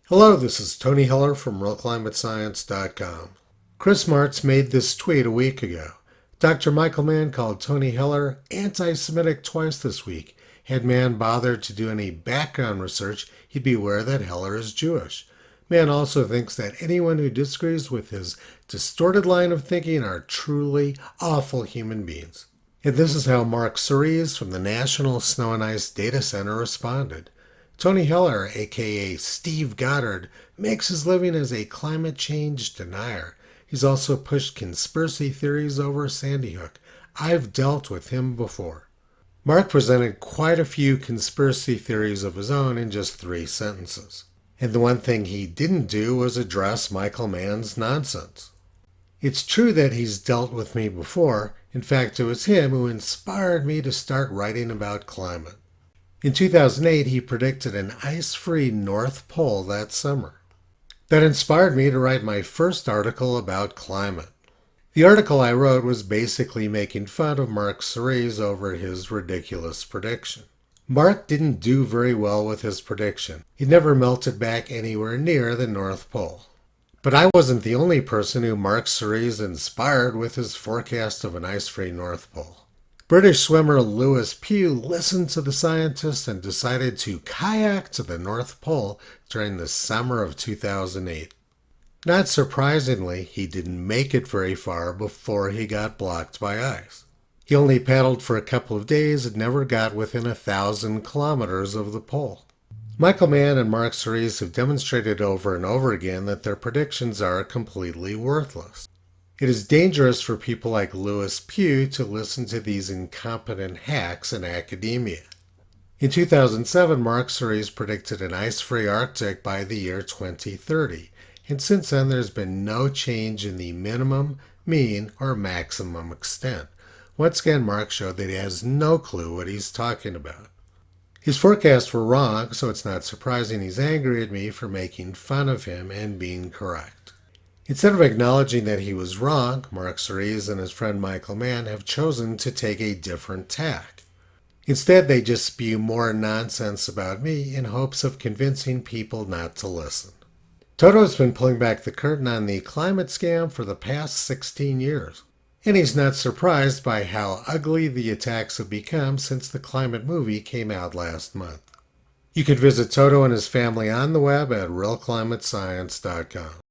Hello, this is Tony Heller from RealClimateScience.com. Chris Martz made this tweet a week ago. Dr. Michael Mann called Tony Heller anti-Semitic twice this week. Had Mann bothered to do any background research, he'd be aware that Heller is Jewish. Mann also thinks that anyone who disagrees with his distorted line of thinking are truly awful human beings. And this is how Mark Cerise from the National Snow and Ice Data Center responded. Tony Heller, aka Steve Goddard, makes his living as a climate change denier. He's also pushed conspiracy theories over Sandy Hook. I've dealt with him before. Mark presented quite a few conspiracy theories of his own in just 3 sentences. And the one thing he didn't do was address Michael Mann's nonsense. It's true that he's dealt with me before. In fact, it was him who inspired me to start writing about climate. In 2008, he predicted an ice-free North Pole that summer. That inspired me to write my first article about climate. The article I wrote was basically making fun of Mark Cerise over his ridiculous prediction. Mark didn't do very well with his prediction. He never melted back anywhere near the North Pole. But I wasn't the only person who Mark Cerise inspired with his forecast of an ice-free North Pole. British swimmer Lewis Pugh listened to the scientists and decided to kayak to the North Pole during the summer of 2008. Not surprisingly, he didn't make it very far before he got blocked by ice. He only paddled for a couple of days and never got within 1,000 kilometers of the pole. Michael Mann and Mark Cerise have demonstrated over and over again that their predictions are completely worthless. It is dangerous for people like Lewis Pugh to listen to these incompetent hacks in academia. In 2007, Mark Cerise predicted an ice-free Arctic by the year 2030, and since then there's been no change in the minimum, mean, or maximum extent. Once again, Mark showed that he has no clue what he's talking about. His forecasts were wrong, so it's not surprising he's angry at me for making fun of him and being correct. Instead of acknowledging that he was wrong, Mark Cerise and his friend Michael Mann have chosen to take a different tack. Instead, they just spew more nonsense about me in hopes of convincing people not to listen. Toto has been pulling back the curtain on the climate scam for the past 16 years. And he's not surprised by how ugly the attacks have become since the climate movie came out last month. You can visit Toto and his family on the web at realclimatescience.com.